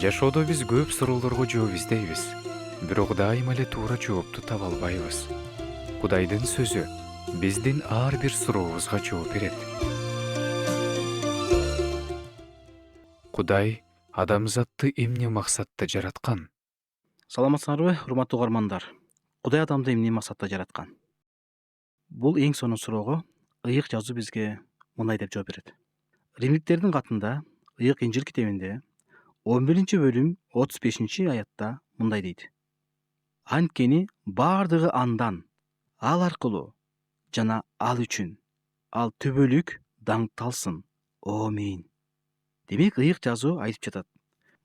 Жашоодо биз көп суроолорго жооп издейбиз, бирок дайыма эле туура жоопту таба албайбыз. Кудайдын сөзү биздин ар бир сурообузга жооп берет. Кудай адамзатты эмне максатта жараткан? Саламатсыңарбы, урматтуу угармандар? Кудай адамды эмне максатта жараткан? Бул эң сонун суроого ыйык жазуу бизге мындай деп жооп берет. Римдиктердин катында ыйык Инжил китебинде 11-бөлүм 35-аятта мындай дейт. Анткени бардыгы андан, ал аркылуу жана ал үчүн ал түбөлүк даңкталсын. Амин. Демек ыйык жазуу айтып жатат.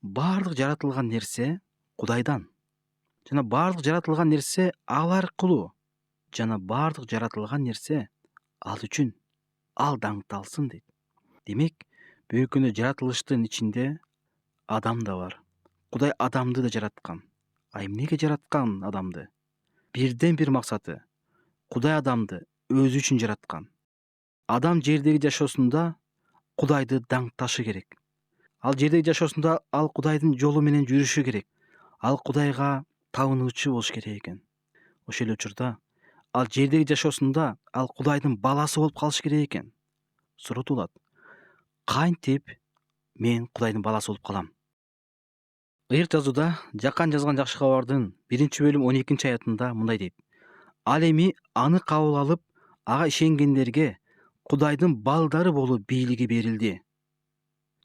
Бардык жаратылган нерсе Кудайдан. Жана бардык жаратылган нерсе ал аркылуу жана бардык жаратылган нерсе ал үчүн ал даңкталсын дейт. Демек бүгүнкү күндө жаратылыштын ичинде адам да бар. Кудай адамды да жараткан. А эмнеге жараткан адамды? Бирден бир максаты. Кудай адамды өзү үчүн жараткан. Адам жердеги жашоосунда Кудайды даңкташы керек. Ал жердеги жашоосунда ал Кудайдын жолу менен жүрүшү керек. Ал Кудайга табынуучу болуш керек экен. Ошол эле учурда ал жердеги жашоосунда ал Кудайдын баласы болуп калыш керек экен. Суроо туулат. Кантип мен Кудайдын баласы болуп калам? Ыйык жазууда Жакан жазган жакшы кабардын 1-бөлүм 12-аятында мындай дейт. Ал эми аны кабыл алып, ага ишенгендерге Кудайдын балдары болуу бийлиги берилди.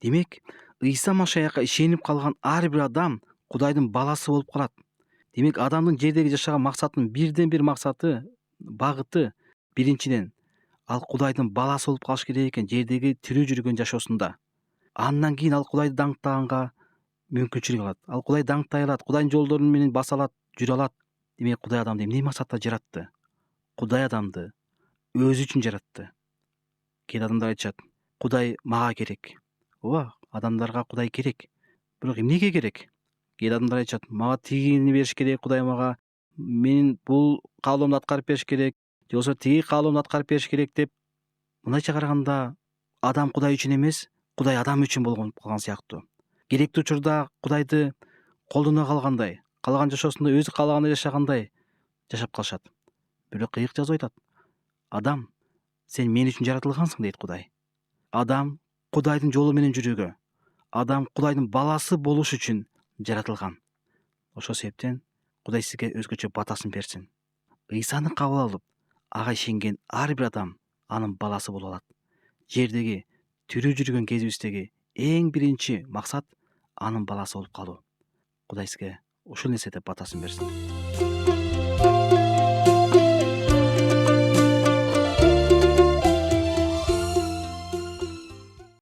Демек, Ыйса Машаякка ишенип калган ар бир адам Кудайдын баласы болуп калат. Демек, адамдын жердеги жашаган максатынын бирден бир максаты, багыты биринчиден ал Кудайдын баласы болуп калыш керек экен жердеги тирүү жүргөн жашоосунда. Андан кийин ал Кудайды даңктаганга мүмкүнчүлүк алат. Ал Кудайды даңктай алат, Кудайдын жолдорун менен баса алат, жүрө алат. Демек, Кудай адамды эмне максатта жаратты? Кудай адамды өзү үчүн жаратты. Кээ адамдар айтышат, Кудай мага керек. Ооба, адамдарга Кудай керек. Бирок эмнеге керек? Кээ адамдар айтышат, мага тигини бериш керек, Кудай мага менин бул каалоомду аткарып бериш керек, же болбосо тиги каалоомду аткарып бериш керек деп. Мындайча караганда, адам Кудай үчүн эмес, Кудай адам үчүн болгон калган сыяктуу. Керектүү учурда Кудайды колдоно калгандай, каалаган жашоосунда өзү каалагандай жашагандай жашап калышат. Бирок ыйык жазуу айтат. Адам, сен мен үчүн жаратылгансың дейт Кудай. Адам Кудайдын жолу менен жүрүүгө, адам Кудайдын баласы болуш үчүн жаратылган. Ошол себептен Кудай сизге өзгөчө батасын берсин. Ыйсаны кабыл алып, ага ишенген ар бир адам анын баласы боло алат. Жердеги тирүү жүргөн кезибиздеги эң биринчи максат анын баласы болуп калуу. Кудай сизге ушул нерседе батасын берсин.